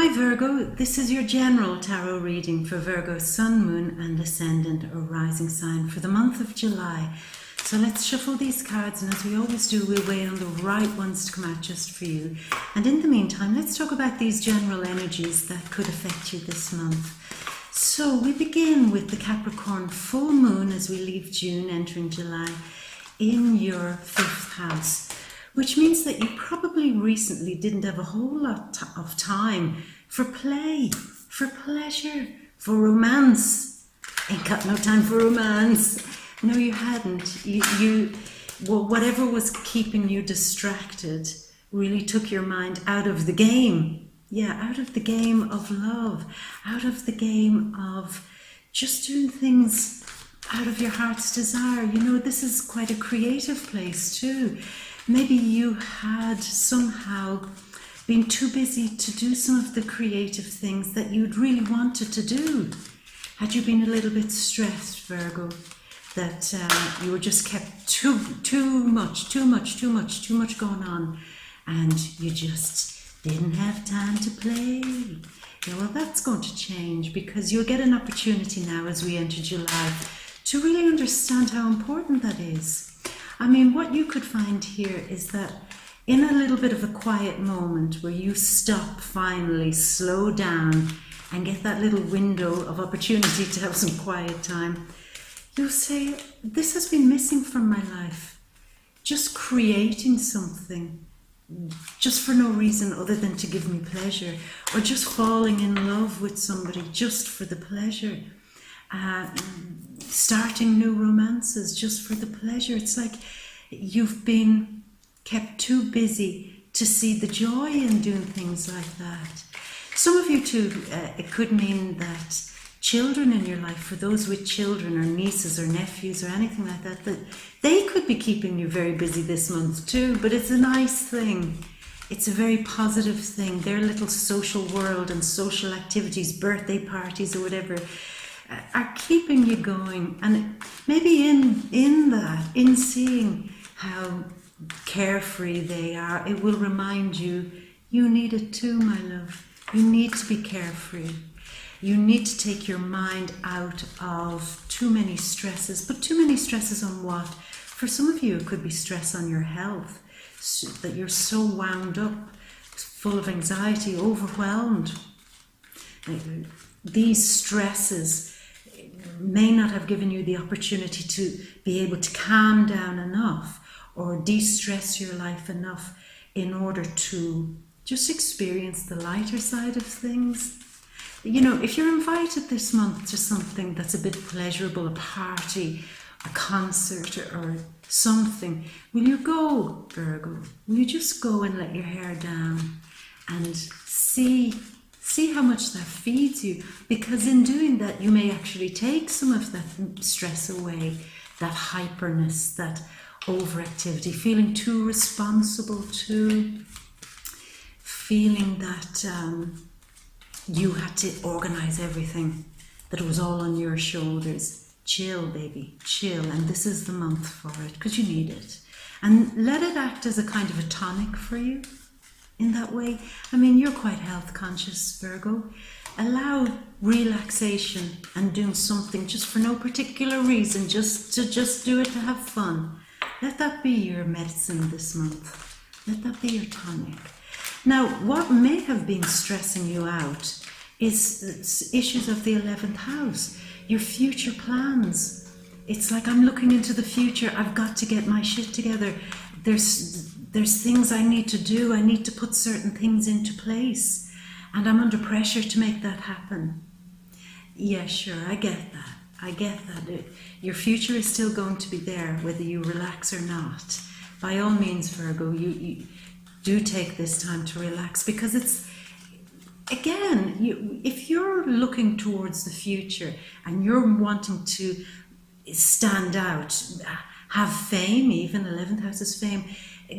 Hi Virgo, this is your general tarot reading for Virgo Sun, Moon and Ascendant or Rising sign for the month of July. So let's shuffle these cards, and as we always do, we'll wait on the right ones to come out just for you. And in the meantime, let's talk about these general energies that could affect you this month. So we begin with the Capricorn full moon as we leave June, entering July, in your 5th house. Which means that you probably recently didn't have a whole lot of time for play, for pleasure, for romance. Ain't got no time for romance. No, you hadn't. Whatever was keeping you distracted really took your mind out of the game. Yeah, out of the game of love, out of the game of just doing things out of your heart's desire. You know, this is quite a creative place too. Maybe you had somehow been too busy to do some of the creative things that you'd really wanted to do. Had you been a little bit stressed, Virgo, that you were just kept too much going on, and you just didn't have time to play? Yeah, well, that's going to change, because you'll get an opportunity now as we enter July to really understand how important that is. I mean, what you could find here is that in a little bit of a quiet moment where you stop, finally, slow down and get that little window of opportunity to have some quiet time, you'll say, this has been missing from my life. Just creating something, just for no reason other than to give me pleasure, or just falling in love with somebody just for the pleasure. Starting new romances just for the pleasure. It's like you've been kept too busy to see the joy in doing things like that. Some of you too, it could mean that children in your life, for those with children or nieces or nephews or anything like that, that they could be keeping you very busy this month too, but it's a nice thing. It's a very positive thing. Their little social world and social activities, birthday parties or whatever, are keeping you going. And maybe in seeing how carefree they are, it will remind you, you need it too, my love. You need to be carefree. You need to take your mind out of too many stresses. But too many stresses on what? For some of you, it could be stress on your health, that you're so wound up, full of anxiety, overwhelmed. These stresses may not have given you the opportunity to be able to calm down enough or de-stress your life enough in order to just experience the lighter side of things. You know, if you're invited this month to something that's a bit pleasurable, a party, a concert or something, will you go, Virgo? Will you just go and let your hair down and see how much that feeds you? Because in doing that, you may actually take some of that stress away, that hyperness, that overactivity, feeling too responsible, feeling that you had to organize everything, that it was all on your shoulders. Chill, baby, chill. And this is the month for it, because you need it. And let it act as a kind of a tonic for you. In that way, I mean, you're quite health conscious, Virgo. Allow relaxation and doing something just for no particular reason, just to do it to have fun. Let that be your medicine this month. Let that be your tonic. Now, what may have been stressing you out is issues of the 11th house, your future plans. It's like, I'm looking into the future. I've got to get my shit together. There's things I need to do. I need to put certain things into place. And I'm under pressure to make that happen. Yeah, sure, I get that. I get that. Your future is still going to be there, whether you relax or not. By all means, Virgo, you do take this time to relax, because it's, again, if you're looking towards the future and you're wanting to stand out, have fame, even 11th house is fame,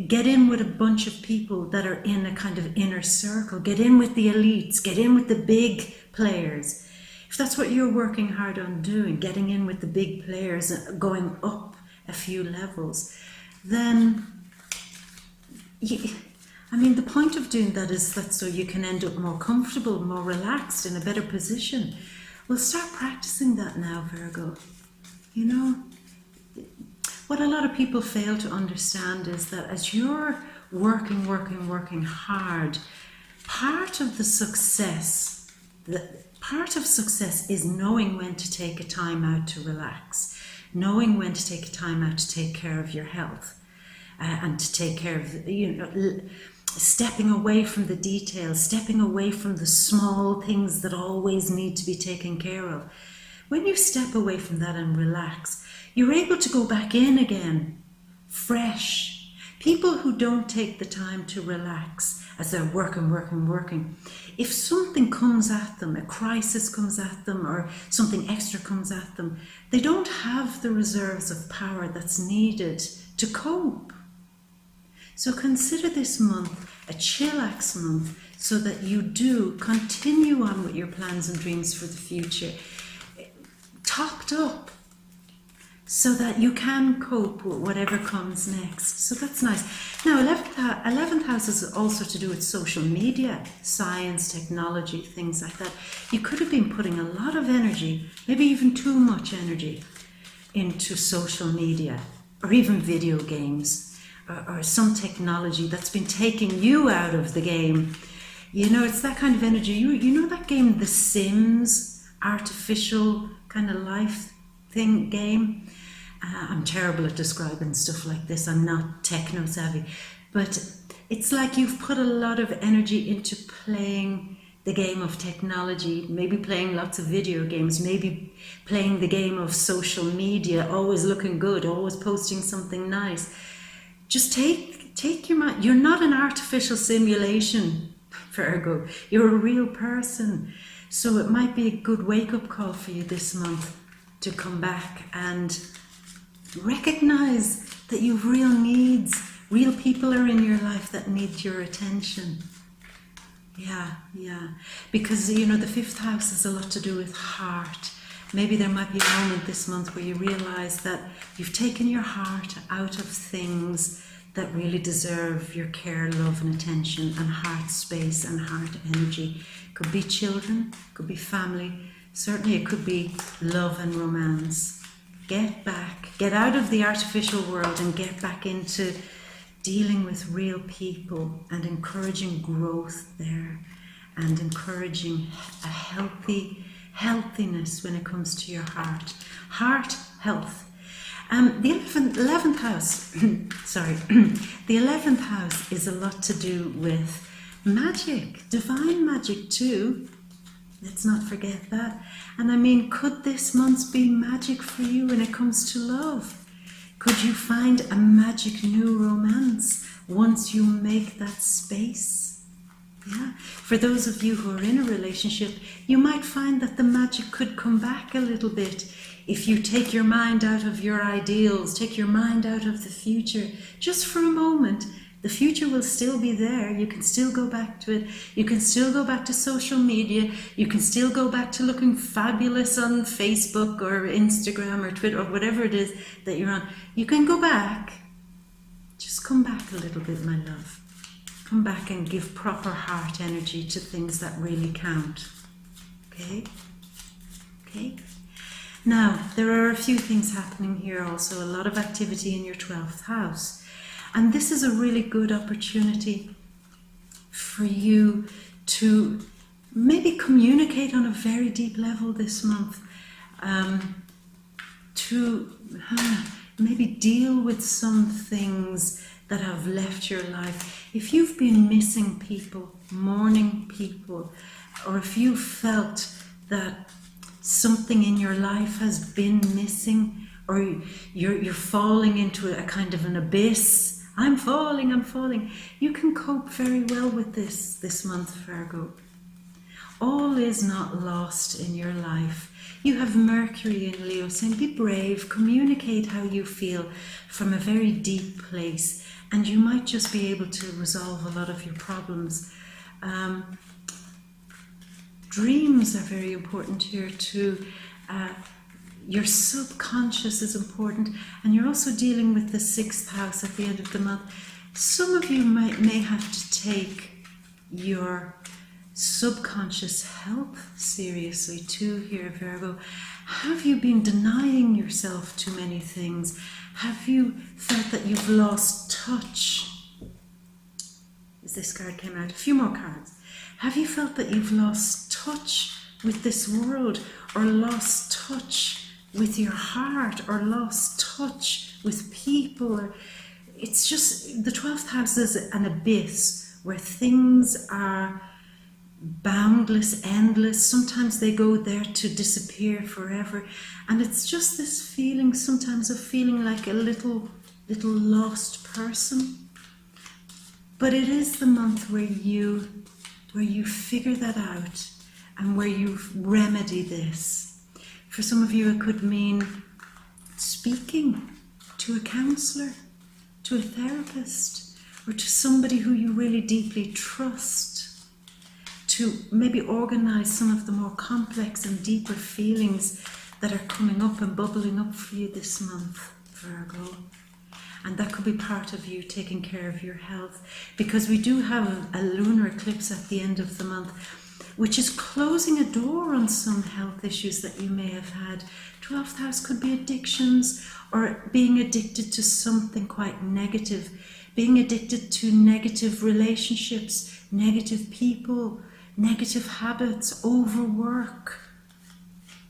get in with a bunch of people that are in a kind of inner circle, get in with the elites, get in with the big players. If that's what you're working hard on doing, getting in with the big players, going up a few levels, then I mean, the point of doing that is that so you can end up more comfortable, more relaxed, in a better position. Well, start practicing that now, Virgo. You know, what a lot of people fail to understand is that as you're working hard, part of success is knowing when to take a time out to relax, knowing when to take a time out to take care of your health, and to take care of, stepping away from the details, stepping away from the small things that always need to be taken care of. When you step away from that and relax, you're able to go back in again, fresh. People who don't take the time to relax as they're working, if something comes at them, a crisis comes at them, or something extra comes at them, they don't have the reserves of power that's needed to cope. So consider this month a chillax month so that you do continue on with your plans and dreams for the future, topped up, so that you can cope with whatever comes next. So that's nice. Now, 11th house is also to do with social media, science, technology, things like that. You could have been putting a lot of energy, maybe even too much energy, into social media, or even video games, or some technology that's been taking you out of the game. You know, it's that kind of energy. You know that game, The Sims, artificial kind of life thing game? I'm terrible at describing stuff like this. I'm not techno savvy, but it's like you've put a lot of energy into playing the game of technology, maybe playing lots of video games, maybe playing the game of social media, always looking good, always posting something nice. Just take your mind. You're not an artificial simulation, Virgo. You're a real person. So it might be a good wake-up call for you this month to come back and recognize that you've real needs. Real people are in your life that need your attention. Yeah. Because, the 5th house has a lot to do with heart. Maybe there might be a moment this month where you realize that you've taken your heart out of things that really deserve your care, love and attention, and heart space and heart energy. Could be children, could be family, certainly it could be love and romance. Get out of the artificial world and get back into dealing with real people and encouraging growth there, and encouraging a healthiness when it comes to your heart health. The 11th house, the 11th house is a lot to do with magic, divine magic too. Let's not forget that. And I mean, could this month be magic for you when it comes to love? Could you find a magic new romance once you make that space? Yeah. For those of you who are in a relationship, you might find that the magic could come back a little bit if you take your mind out of your ideals, take your mind out of the future, just for a moment. The future will still be there. You can still go back to it. You can still go back to social media. You can still go back to looking fabulous on Facebook or Instagram or Twitter or whatever it is that you're on. You can go back. Just come back a little bit, my love. Come back and give proper heart energy to things that really count. Okay? Now, there are a few things happening here also. A lot of activity in your 12th house. And this is a really good opportunity for you to maybe communicate on a very deep level this month, to maybe deal with some things that have left your life. If you've been missing people, mourning people, or if you felt that something in your life has been missing, or you're falling into a kind of an abyss, I'm falling. You can cope very well with this month, Virgo. All is not lost in your life. You have Mercury in Leo saying, be brave, communicate how you feel from a very deep place, and you might just be able to resolve a lot of your problems. Dreams are very important here too. Your subconscious is important, and you're also dealing with the 6th house at the end of the month. Some of you may have to take your subconscious health seriously too here, Virgo. Have you been denying yourself too many things? Have you felt that you've lost touch? As this card came out, a few more cards. Have you felt that you've lost touch with this world, or lost touch with your heart, or lost touch with people? Or it's just, the 12th house is an abyss where things are boundless, endless. Sometimes they go there to disappear forever. And it's just this feeling sometimes of feeling like a little lost person. But it is the month where you figure that out and where you remedy this. For some of you, it could mean speaking to a counsellor, to a therapist, or to somebody who you really deeply trust, to maybe organise some of the more complex and deeper feelings that are coming up and bubbling up for you this month, Virgo. And that could be part of you taking care of your health, because we do have a lunar eclipse at the end of the month, which is closing a door on some health issues that you may have had. 12th house could be addictions, or being addicted to something quite negative, being addicted to negative relationships, negative people, negative habits, overwork,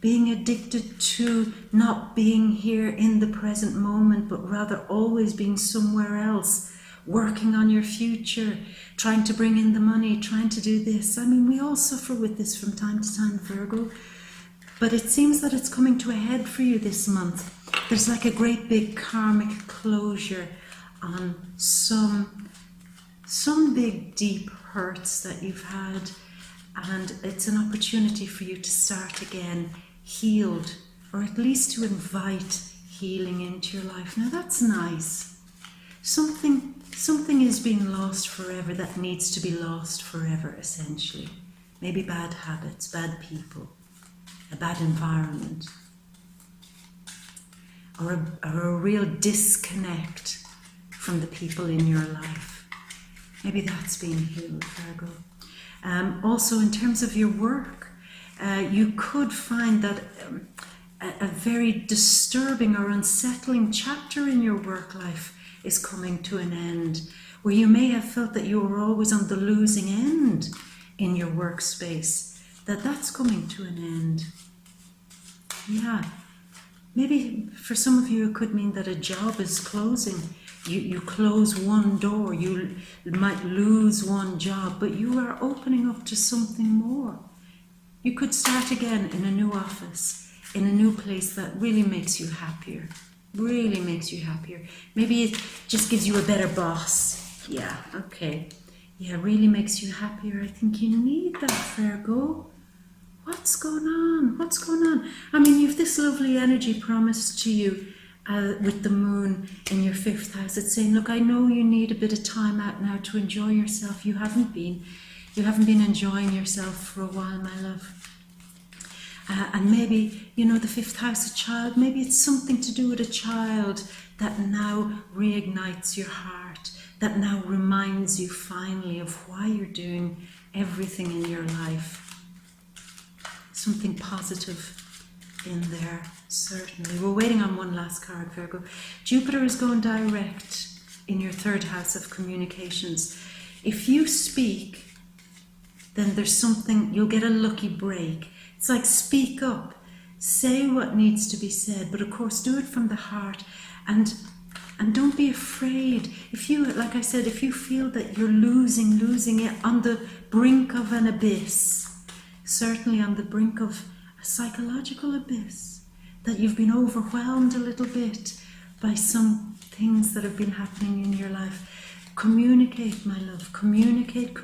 being addicted to not being here in the present moment, but rather always being somewhere else, working on your future, trying to bring in the money, trying to do this. I mean, we all suffer with this from time to time, Virgo. But it seems that it's coming to a head for you this month. There's like a great big karmic closure on some big deep hurts that you've had. And it's an opportunity for you to start again, healed, or at least to invite healing into your life. Now that's nice. Something is being lost forever that needs to be lost forever, essentially. Maybe bad habits, bad people, a bad environment, or a real disconnect from the people in your life. Maybe that's being healed, Virgo. Also, in terms of your work, you could find that a very disturbing or unsettling chapter in your work life is coming to an end, where you may have felt that you were always on the losing end in your workspace, that's coming to an end. Yeah, maybe for some of you it could mean that a job is closing. You close one door, you might lose one job, but you are opening up to something more. You could start again in a new office, in a new place that really makes you happier. Really makes you happier. Maybe it just gives you a better boss. Yeah, okay. Yeah, really makes you happier. I think you need that, Virgo. What's going on? What's going on? I mean, you've this lovely energy promised to you with the moon in your 5th house. It's saying, look, I know you need a bit of time out now to enjoy yourself. You haven't been enjoying yourself for a while, my love. And maybe, the 5th house, a child, maybe it's something to do with a child that now reignites your heart, that now reminds you finally of why you're doing everything in your life. Something positive in there, certainly. We're waiting on one last card, Virgo. Jupiter is going direct in your 3rd house of communications. If you speak, then there's something, you'll get a lucky break. It's like, speak up, say what needs to be said, but of course do it from the heart, and don't be afraid. If you, like I said, if you feel that you're losing it on the brink of an abyss, certainly on the brink of a psychological abyss, that you've been overwhelmed a little bit by some things that have been happening in your life, communicate, my love. Communicate.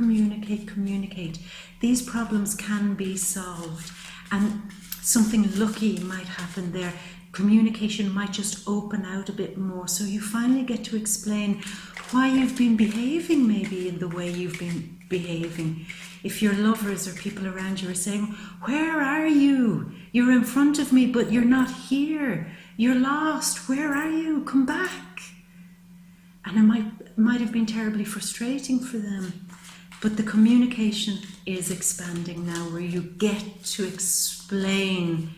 These problems can be solved, and something lucky might happen there. Communication might just open out a bit more, so you finally get to explain why you've been behaving maybe in the way you've been behaving. If your lovers or people around you are saying, where are you? You're in front of me, but you're not here. You're lost. Where are you? Come back. And might have been terribly frustrating for them. But the communication is expanding now, where you get to explain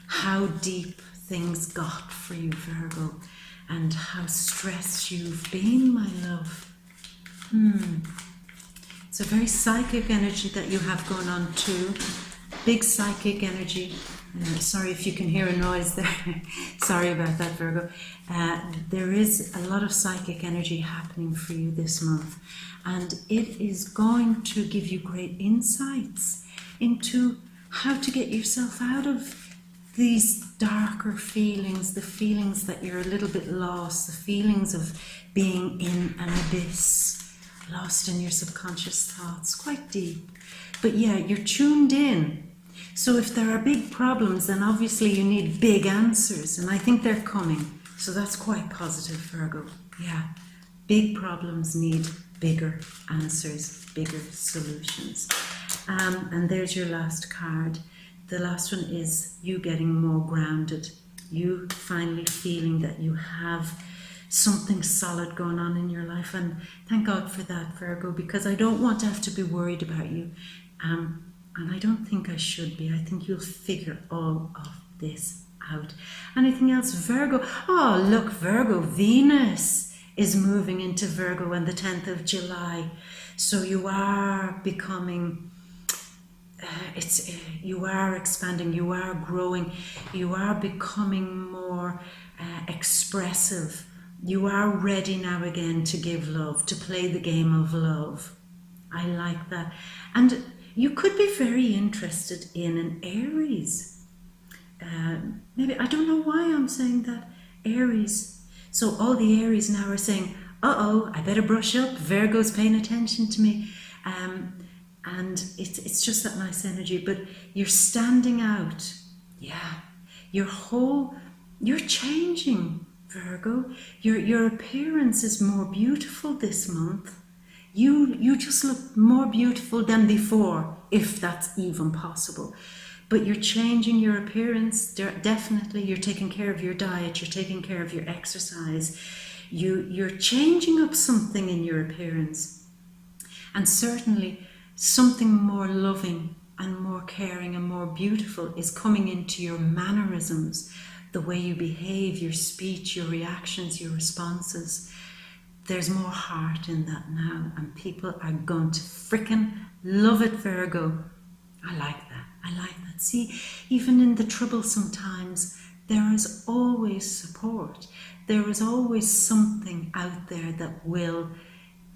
how deep things got for you, Virgo, and how stressed you've been, my love. It's a very psychic energy that you have going on too. Big psychic energy. Sorry if you can hear a noise there. Sorry about that, Virgo. There is a lot of psychic energy happening for you this month, and it is going to give you great insights into how to get yourself out of these darker feelings, the feelings that you're a little bit lost, the feelings of being in an abyss, lost in your subconscious thoughts, quite deep. But yeah, you're tuned in. So if there are big problems, then obviously you need big answers, and I think they're coming. So that's quite positive, Virgo. Yeah, big problems need bigger answers, bigger solutions. And there's your last card. The last one is you getting more grounded. You finally feeling that you have something solid going on in your life. And thank God for that, Virgo, because I don't want to have to be worried about you. And I don't think I should be. I think you'll figure all of this out. Anything else, Virgo? Oh, look, Virgo, Venus is moving into Virgo on the 10th of July. So you are becoming, you are expanding, you are growing, you are becoming more expressive. You are ready now again to give love, to play the game of love. I like that. And you could be very interested in an Aries. Maybe, I don't know why I'm saying that, Aries. So all the Aries now are saying, uh-oh, I better brush up, Virgo's paying attention to me. And it's just that nice energy, but you're standing out. Yeah, you're changing, Virgo. Your appearance is more beautiful this month. You just look more beautiful than before, if that's even possible. But you're changing your appearance, definitely. You're taking care of your diet, you're taking care of your exercise. You're changing up something in your appearance. And certainly something more loving and more caring and more beautiful is coming into your mannerisms, the way you behave, your speech, your reactions, your responses. There's more heart in that now, and people are going to frickin' love it, Virgo. I like that. I like that. See, even in the trouble sometimes, there is always support. There is always something out there that will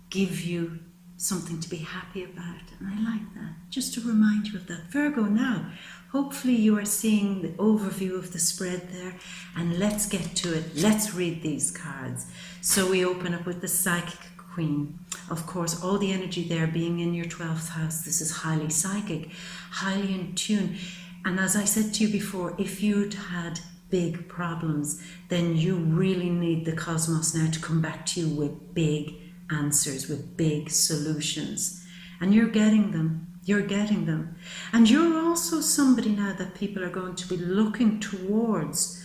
give you something to be happy about. And I like that. Just to remind you of that. Virgo, now, hopefully you are seeing the overview of the spread there. And let's get to it. Let's read these cards. So we open up with the Psychic Queen. Of course, all the energy there being in your 12th house. This is highly psychic, highly in tune. And as I said to you before, if you'd had big problems, then you really need the cosmos now to come back to you with big answers, with big solutions. And you're getting them. You're getting them. And you're also somebody now that people are going to be looking towards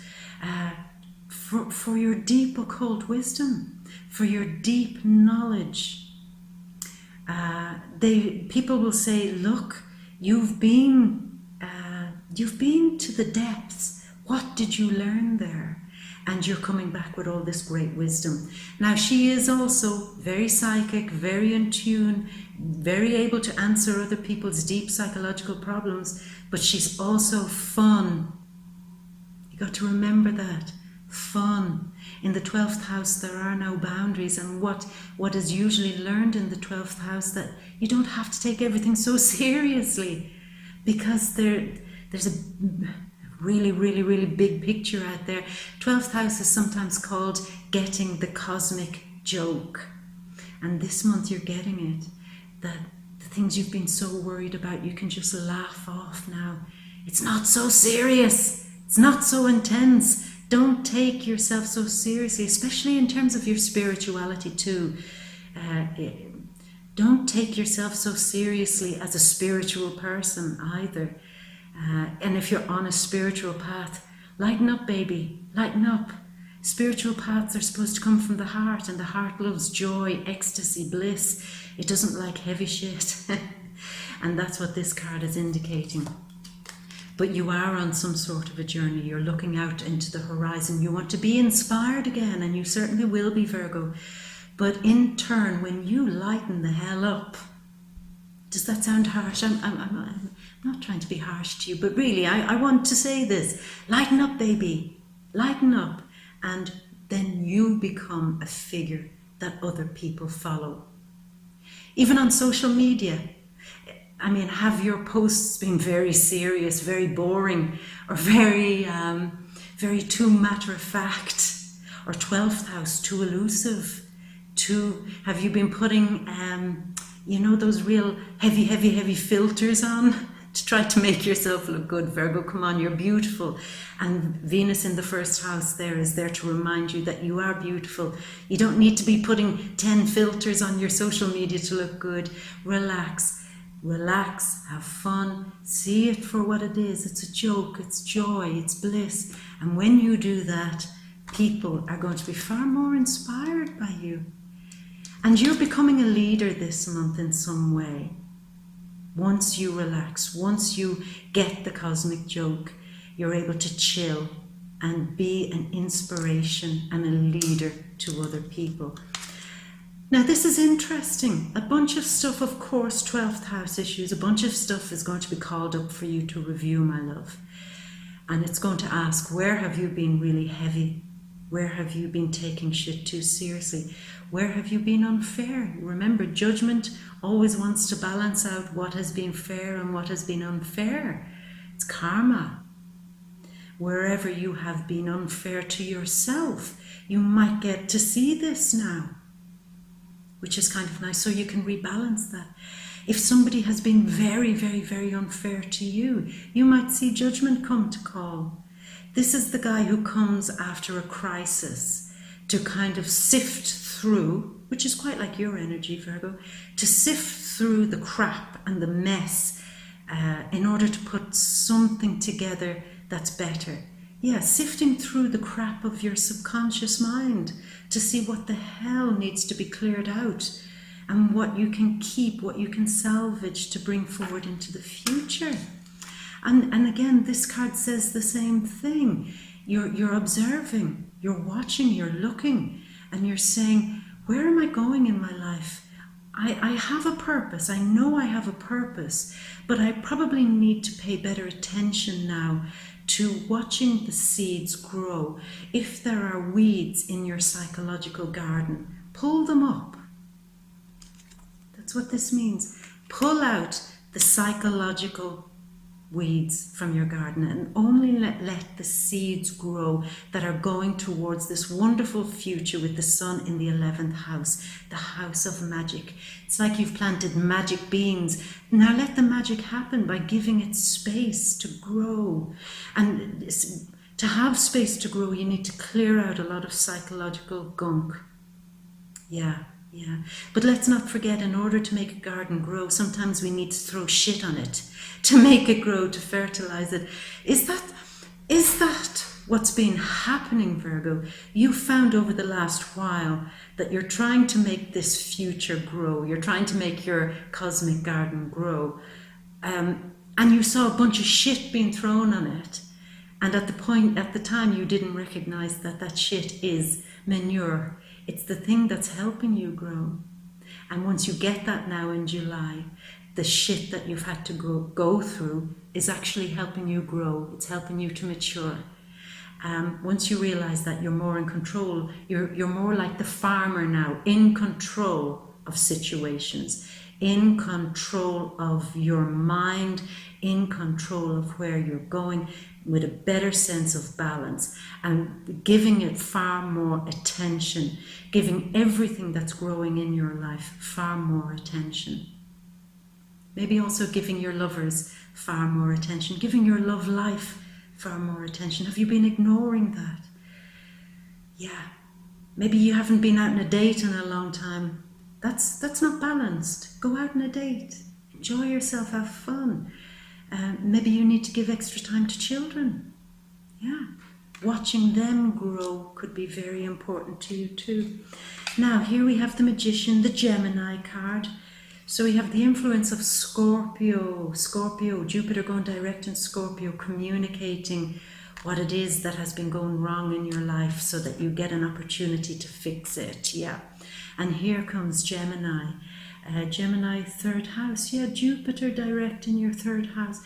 for your deep occult wisdom, for your deep knowledge. People will say, look, you've been to the depths. What did you learn there? And you're coming back with all this great wisdom. Now, she is also very psychic, very in tune, very able to answer other people's deep psychological problems, but she's also fun. You got to remember that. Fun. In the 12th house, there are no boundaries, and what is usually learned in the 12th house, that you don't have to take everything so seriously, because there's a really, really, really big picture out there. 12th house is sometimes called getting the cosmic joke. And this month you're getting it. That the things you've been so worried about, you can just laugh off now. It's not so serious. It's not so intense. Don't take yourself so seriously, especially in terms of your spirituality too. Don't take yourself so seriously as a spiritual person either. And if you're on a spiritual path, lighten up, baby, lighten up. Spiritual paths are supposed to come from the heart, and the heart loves joy, ecstasy, bliss. It doesn't like heavy shit. And that's what this card is indicating. But you are on some sort of a journey. You're looking out into the horizon. You want to be inspired again, and you certainly will be, Virgo. But in turn, when you lighten the hell up, does that sound harsh? I'm not trying to be harsh to you, but really, I want to say this. Lighten up, baby. Lighten up. And then you become a figure that other people follow. Even on social media. I mean, have your posts been very serious, very boring, or very too matter-of-fact, or 12th house, too elusive? Have you been putting, those real heavy filters on to try to make yourself look good? Virgo, come on, you're beautiful. And Venus in the first house there is there to remind you that you are beautiful. You don't need to be putting 10 filters on your social media to look good. Relax, have fun, see it for what it is. It's a joke, it's joy, it's bliss. And when you do that, people are going to be far more inspired by you. And you're becoming a leader this month in some way. Once you relax, once you get the cosmic joke, you're able to chill and be an inspiration and a leader to other people. Now this is interesting. A bunch of stuff, of course, 12th house issues, a bunch of stuff is going to be called up for you to review, my love. And it's going to ask, where have you been really heavy? Where have you been taking shit too seriously? Where have you been unfair? Remember, judgment always wants to balance out what has been fair and what has been unfair. It's karma. Wherever you have been unfair to yourself, you might get to see this now, which is kind of nice, so you can rebalance that. If somebody has been very unfair to you, you might see judgment come to call. This is the guy who comes after a crisis to kind of sift through, which is quite like your energy, Virgo, to sift through the crap and the mess in order to put something together that's better. Yeah, sifting through the crap of your subconscious mind to see what the hell needs to be cleared out and what you can keep, what you can salvage to bring forward into the future. And again, this card says the same thing. You're observing, you're watching, you're looking, and you're saying, where am I going in my life? I have a purpose. I know I have a purpose, but I probably need to pay better attention now to watching the seeds grow. If there are weeds in your psychological garden, pull them up. That's what this means. Pull out the psychological weeds from your garden and only let the seeds grow that are going towards this wonderful future with the sun in the 11th house, the house of magic. It's like you've planted magic beans. Now let the magic happen by giving it space to grow. And to have space to grow, you need to clear out a lot of psychological gunk. Yeah. But let's not forget, in order to make a garden grow, sometimes we need to throw shit on it to make it grow, to fertilize it. Is that what's been happening, Virgo? You found over the last while that you're trying to make this future grow. You're trying to make your cosmic garden grow. And you saw a bunch of shit being thrown on it. And at the time, you didn't recognize that shit is manure. It's the thing that's helping you grow. And once you get that now in July, the shit that you've had to go through is actually helping you grow. It's helping you to mature. Once you realize that you're more in control, you're more like the farmer now, in control of situations, in control of your mind, in control of where you're going, with a better sense of balance, and giving it far more attention, giving everything that's growing in your life far more attention. Maybe also giving your lovers far more attention, giving your love life far more attention. Have you been ignoring that? Yeah. Maybe you haven't been out on a date in a long time. That's not balanced. Go out on a date. Enjoy yourself, have fun. Maybe you need to give extra time to children. Yeah. watching them grow could be very important to you too. Now, here we have the Magician, the Gemini card. So we have the influence of Scorpio, Jupiter going direct in Scorpio, communicating what it is that has been going wrong in your life so that you get an opportunity to fix it. Yeah. And here comes Gemini. Gemini, third house. Yeah, Jupiter direct in your third house.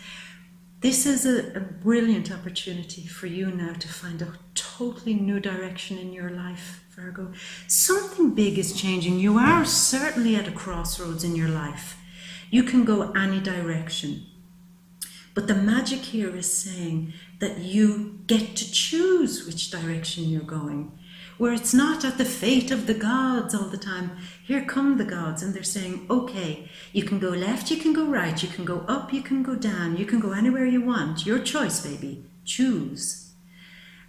This is a brilliant opportunity for you now to find a totally new direction in your life, Virgo. Something big is changing. You are certainly at a crossroads in your life. You can go any direction. But the magic here is saying that you get to choose which direction you're going, where it's not at the fate of the gods all the time. Here come the gods and they're saying, okay, you can go left, you can go right, you can go up, you can go down, you can go anywhere you want. Your choice, baby. Choose.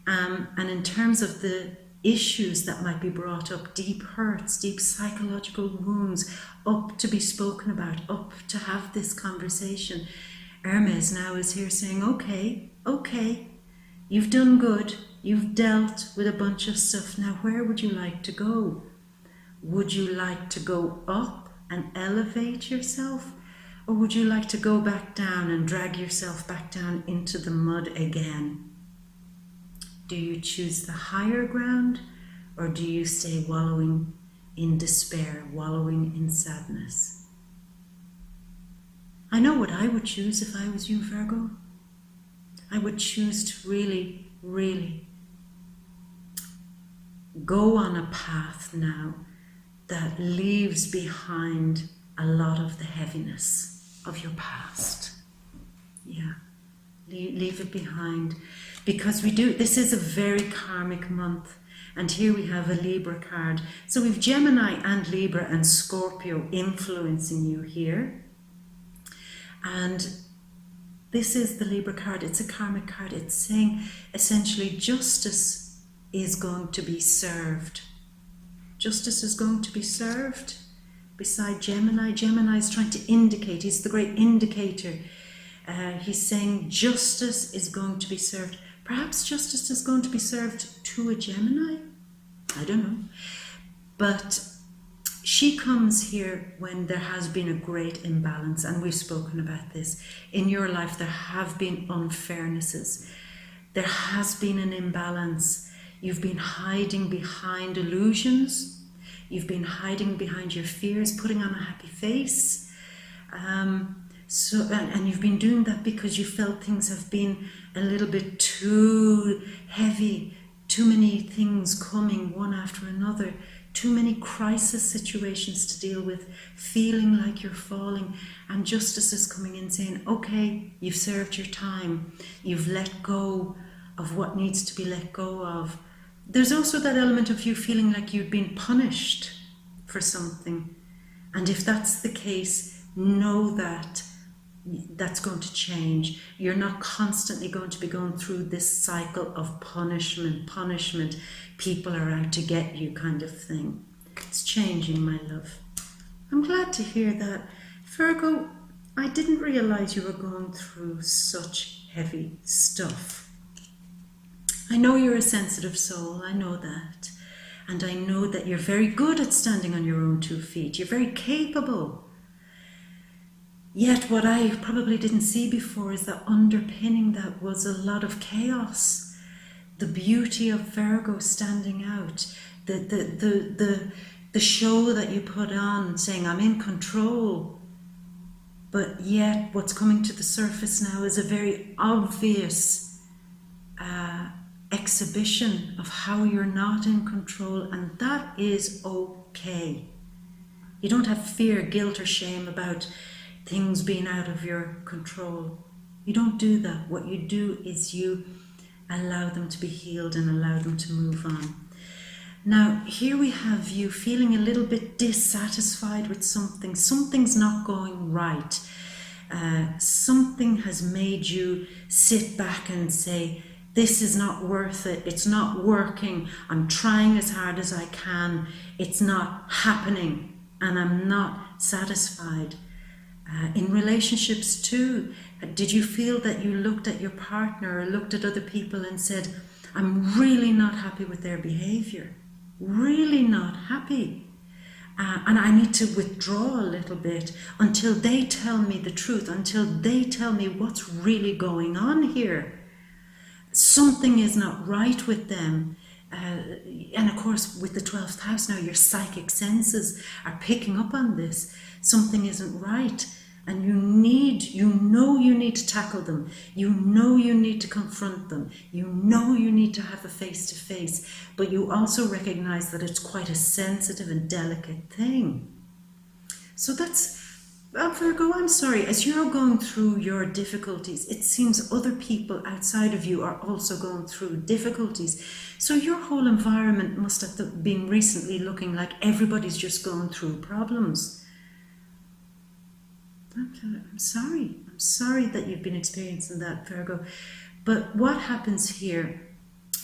And in terms of the issues that might be brought up, deep hurts, deep psychological wounds, up to be spoken about, up to have this conversation, Hermes now is here saying, okay, you've done good. You've dealt with a bunch of stuff. Now, where would you like to go? Would you like to go up and elevate yourself? Or would you like to go back down and drag yourself back down into the mud again? Do you choose the higher ground? Or do you stay wallowing in despair, wallowing in sadness? I know what I would choose if I was you, Virgo. I would choose to really, really go on a path now that leaves behind a lot of the heaviness of your past. Yeah, leave it behind, because this is a very karmic month. And here we have a Libra card. So we've Gemini and Libra and Scorpio influencing you here. And this is the Libra card. It's a karmic card. It's saying essentially justice is going to be served. Justice is going to be served beside Gemini. Gemini is trying to indicate, he's the great indicator. He's saying justice is going to be served. Perhaps justice is going to be served to a Gemini. I don't know. But she comes here when there has been a great imbalance, and we've spoken about this. In your life, there have been unfairnesses. There has been an imbalance. You've been hiding behind illusions. You've been hiding behind your fears, putting on a happy face. And you've been doing that because you felt things have been a little bit too heavy, too many things coming one after another, too many crisis situations to deal with, feeling like you're falling, and justice is coming in saying, okay, you've served your time, you've let go of what needs to be let go of. There's also that element of you feeling like you've been punished for something. And if that's the case, know that that's going to change. You're not constantly going to be going through this cycle of punishment, people are out to get you kind of thing. It's changing, my love. I'm glad to hear that. Virgo, I didn't realize you were going through such heavy stuff. I know you're a sensitive soul, I know that. And I know that you're very good at standing on your own 2 feet. You're very capable. Yet what I probably didn't see before is that underpinning that was a lot of chaos. The beauty of Virgo standing out. The show that you put on saying, I'm in control. But yet what's coming to the surface now is a very obvious exhibition of how you're not in control, and that is okay. You don't have fear, guilt or shame about things being out of your control. You don't do that. What you do is you allow them to be healed and allow them to move on. Now, here we have you feeling a little bit dissatisfied with something. Something's not going right. Something has made you sit back and say, this is not worth it, it's not working, I'm trying as hard as I can, it's not happening, and I'm not satisfied. In relationships too, did you feel that you looked at your partner or looked at other people and said, I'm really not happy with their behavior. Really not happy. And I need to withdraw a little bit until they tell me the truth, until they tell me what's really going on here. Something is not right with them. And of course, with the 12th house now, your psychic senses are picking up on this. Something isn't right. And you know you need to tackle them. You know you need to confront them. You know you need to have a face-to-face. But you also recognize that it's quite a sensitive and delicate thing. So that's, Virgo, I'm sorry, as you're going through your difficulties, it seems other people outside of you are also going through difficulties. So your whole environment must have been recently looking like everybody's just going through problems. I'm sorry that you've been experiencing that, Virgo. But what happens here,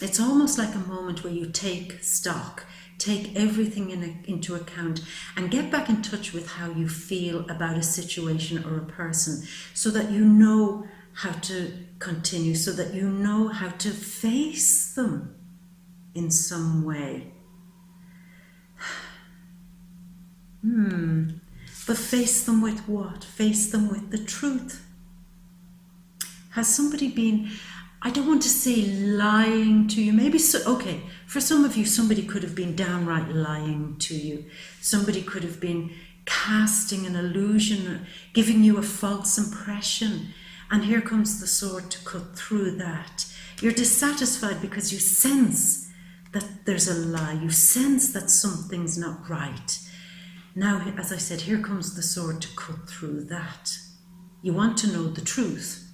it's almost like a moment where you take stock, take everything into account and get back in touch with how you feel about a situation or a person, so that you know how to continue, so that you know how to face them in some way. But face them with what? Face them with the truth. Has somebody been, I don't want to say lying to you, maybe, okay, for some of you, somebody could have been downright lying to you. Somebody could have been casting an illusion, giving you a false impression. And here comes the sword to cut through that. You're dissatisfied because you sense that there's a lie. You sense that something's not right. Now, as I said, here comes the sword to cut through that. You want to know the truth.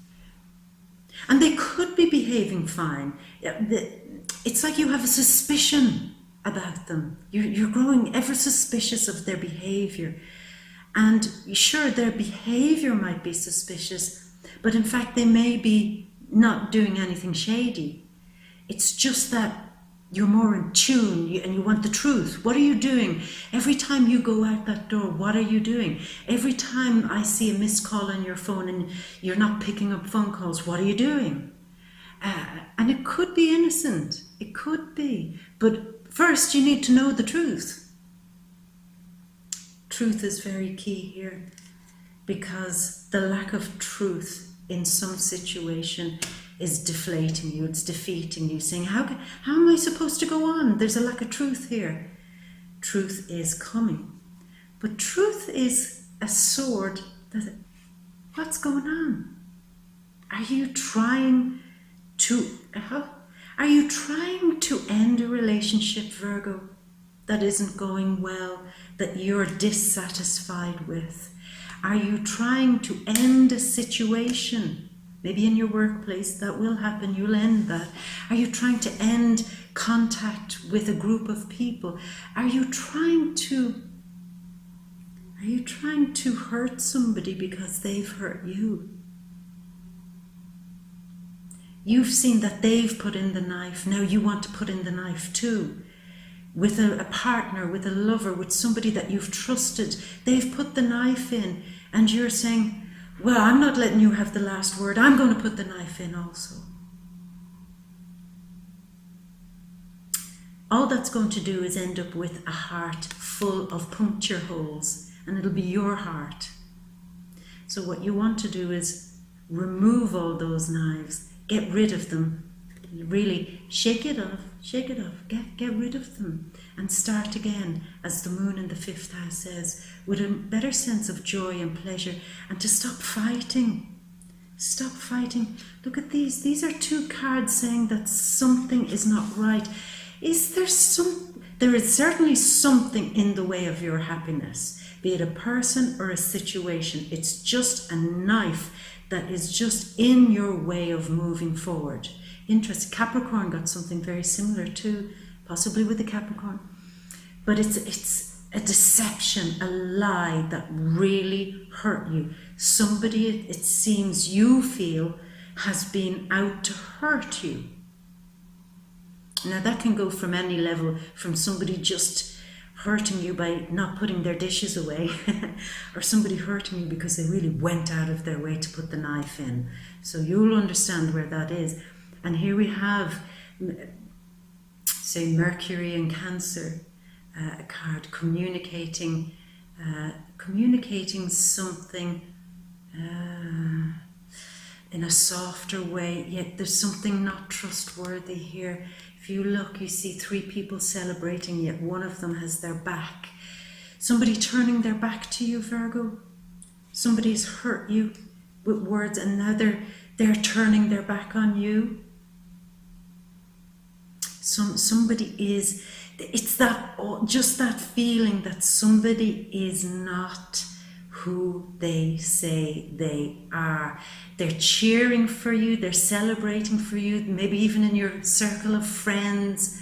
And they could be behaving fine. It's like you have a suspicion about them. You're growing ever suspicious of their behavior. And sure, their behavior might be suspicious, but in fact, they may be not doing anything shady. It's just that you're more in tune and you want the truth. What are you doing? Every time you go out that door, what are you doing? Every time I see a missed call on your phone and you're not picking up phone calls, what are you doing? And it could be innocent. It could be. But first, you need to know the truth. Truth is very key here, because the lack of truth in some situation is deflating you, it's defeating you, saying, how am I supposed to go on? There's a lack of truth here. Truth is coming. But truth is a sword that, what's going on? Are you trying to end a relationship, Virgo, that isn't going well, that you're dissatisfied with? Are you trying to end a situation? Maybe in your workplace, that will happen, you'll end that. Are you trying to end contact with a group of people? Are you trying to hurt somebody because they've hurt you? You've seen that they've put in the knife, now you want to put in the knife too. With a partner, with a lover, with somebody that you've trusted, they've put the knife in, and you're saying, well, I'm not letting you have the last word. I'm going to put the knife in also. All that's going to do is end up with a heart full of puncture holes, and it'll be your heart. So what you want to do is remove all those knives, get rid of them, really shake it off, get rid of them, and start again, as the moon in the 5th house says, with a better sense of joy and pleasure, and to stop fighting. Stop fighting. Look at these. These are 2 cards saying that something is not right. There is certainly something in the way of your happiness, be it a person or a situation. It's just a knife that is just in your way of moving forward. Interest. Capricorn got something very similar too, possibly with the Capricorn. But it's a deception, a lie that really hurt you. Somebody, it seems you feel, has been out to hurt you. Now that can go from any level, from somebody just hurting you by not putting their dishes away, or somebody hurting you because they really went out of their way to put the knife in. So you'll understand where that is. And here we have say Mercury in Cancer, a card communicating something in a softer way, yet there's something not trustworthy here. If you look, you see 3 people celebrating, yet one of them has their back. Somebody turning their back to you, Virgo. Somebody's hurt you with words, and now they're turning their back on you. Somebody is, it's that, just that feeling that somebody is not who they say they are. They're cheering for you, they're celebrating for you, maybe even in your circle of friends,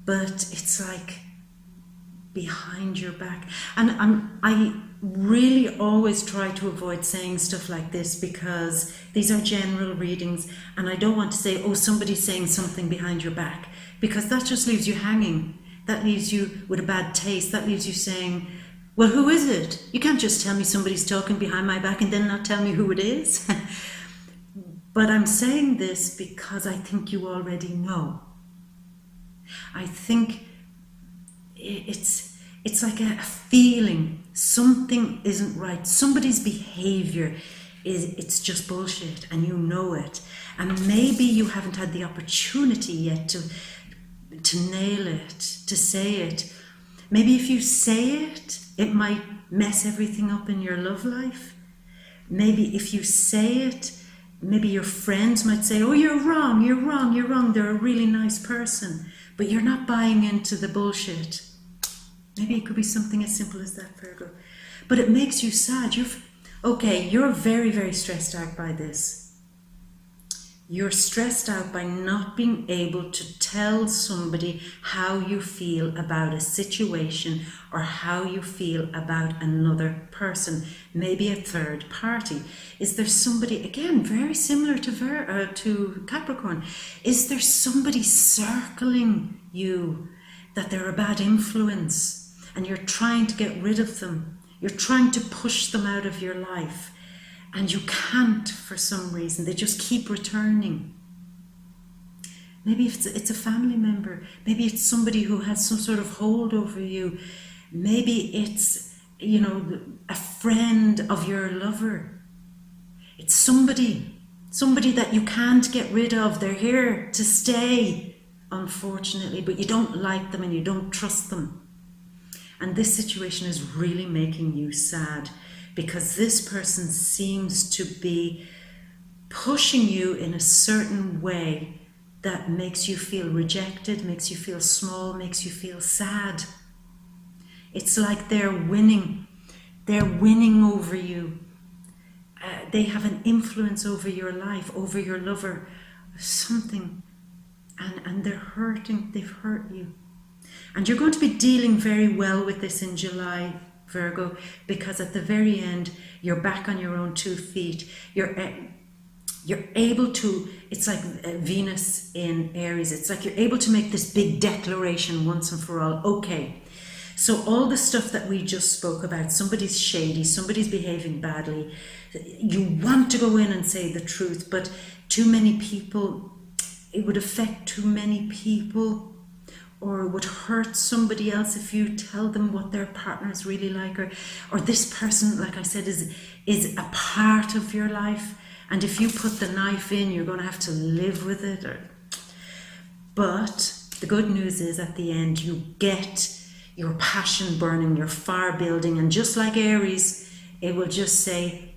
but it's like behind your back. And I really always try to avoid saying stuff like this, because these are general readings, and I don't want to say, oh, somebody's saying something behind your back, because that just leaves you hanging. That leaves you with a bad taste. That leaves you saying, well, who is it? You can't just tell me somebody's talking behind my back and then not tell me who it is. But I'm saying this because I think you already know. I think it's like a feeling. Something isn't right. Somebody's behavior it's just bullshit, and you know it. And maybe you haven't had the opportunity yet to nail it, to say it. Maybe if you say it, it might mess everything up in your love life. Maybe if you say it, maybe your friends might say, oh, you're wrong, you're wrong, you're wrong. They're a really nice person, but you're not buying into the bullshit. Maybe it could be something as simple as that, Virgo. But it makes you sad. You're very, very stressed out by this. You're stressed out by not being able to tell somebody how you feel about a situation or how you feel about another person, maybe a third party. Is there somebody, again, very similar to Capricorn, is there somebody circling you that they're a bad influence and you're trying to get rid of them? You're trying to push them out of your life. And you can't for some reason. They just keep returning. Maybe it's a family member. Maybe it's somebody who has some sort of hold over you. Maybe it's, a friend of your lover. It's somebody that you can't get rid of. They're here to stay, unfortunately, but you don't like them and you don't trust them. And this situation is really making you sad, because this person seems to be pushing you in a certain way that makes you feel rejected, makes you feel small, makes you feel sad. It's like they're winning. They're winning over you. They have an influence over your life, over your lover, something. And they're hurting. They've hurt you. And you're going to be dealing very well with this in July, Virgo, because at the very end, you're back on your own 2 feet. You're able to, it's like Venus in Aries, it's like you're able to make this big declaration once and for all. Okay, so all the stuff that we just spoke about, somebody's shady, somebody's behaving badly, you want to go in and say the truth, but too many people, it would affect too many people, or would hurt somebody else if you tell them what their partner is really like, or this person, like I said, is a part of your life, and if you put the knife in, you're going to have to live with it. But the good news is, at the end, you get your passion burning, your fire building, and just like Aries, it will just say,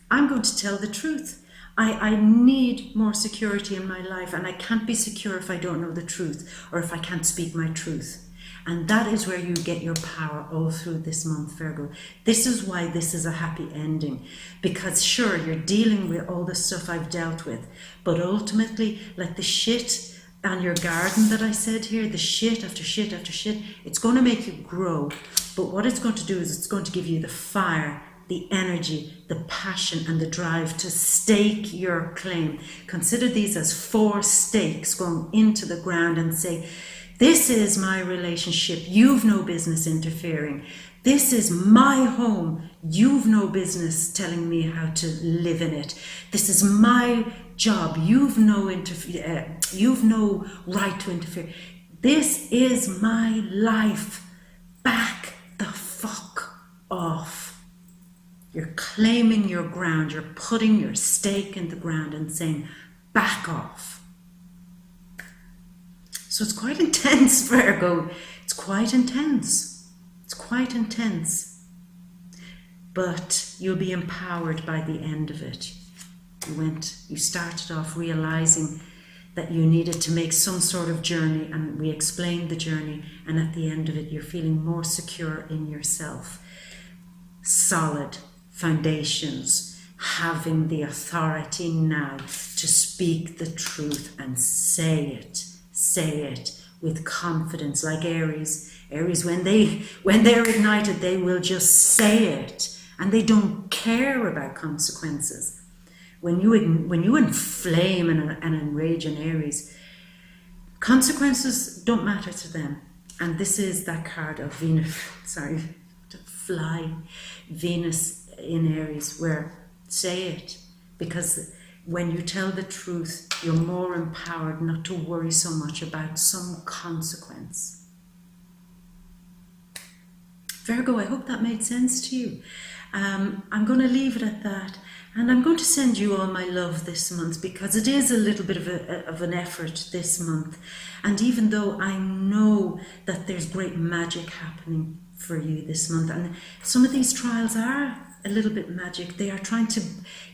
I'm going to tell the truth. I need more security in my life, and I can't be secure if I don't know the truth, or if I can't speak my truth. And that is where you get your power all through this month, Virgo. This is why this is a happy ending. Because sure, you're dealing with all the stuff I've dealt with, but ultimately, like the shit on your garden that I said here, the shit after shit after shit, it's going to make you grow. But what it's going to do is it's going to give you the fire, the energy, the passion, and the drive to stake your claim. Consider these as 4 stakes going into the ground and say, this is my relationship. You've no business interfering. This is my home. You've no business telling me how to live in it. This is my job. You've no right to interfere. This is my life. Back the fuck off. You're claiming your ground. You're putting your stake in the ground and saying, back off. So it's quite intense, Virgo. It's quite intense. It's quite intense. But you'll be empowered by the end of it. You started off realizing that you needed to make some sort of journey, and we explained the journey, and at the end of it, you're feeling more secure in yourself. Solid foundations, having the authority now to speak the truth and say it with confidence, like Aries. Aries, when they're ignited, they will just say it, and they don't care about consequences. When you inflame and enrage an Aries, consequences don't matter to them. And this is that card of Venus, Venus in Aries, where say it, because when you tell the truth, you're more empowered not to worry so much about some consequence. Virgo, I hope that made sense to you. I'm going to leave it at that. And I'm going to send you all my love this month, because it is a little bit of an effort this month. And even though I know that there's great magic happening for you this month, and some of these trials are a little bit magic, they are trying to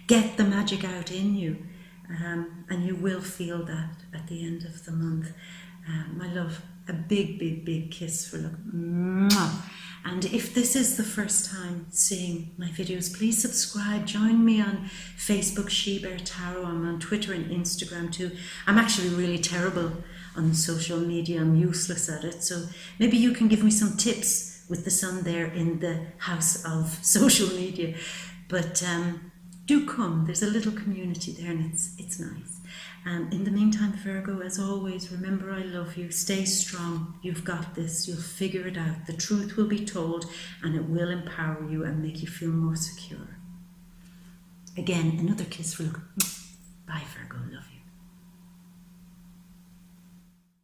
get the magic out in you. And you will feel that at the end of the month. My love, a big, big, big kiss for love. Mwah. And if this is the first time seeing my videos, please subscribe. Join me on Facebook, She Bear Tarot. I'm on Twitter and Instagram too. I'm actually really terrible on social media. I'm useless at it. So maybe you can give me some tips with the sun there in the house of social media. But do come. There's a little community there, and it's nice. In the meantime, Virgo, as always, remember I love you. Stay strong. You've got this. You'll figure it out. The truth will be told, and it will empower you and make you feel more secure. Again, another kiss for love. Bye, Virgo.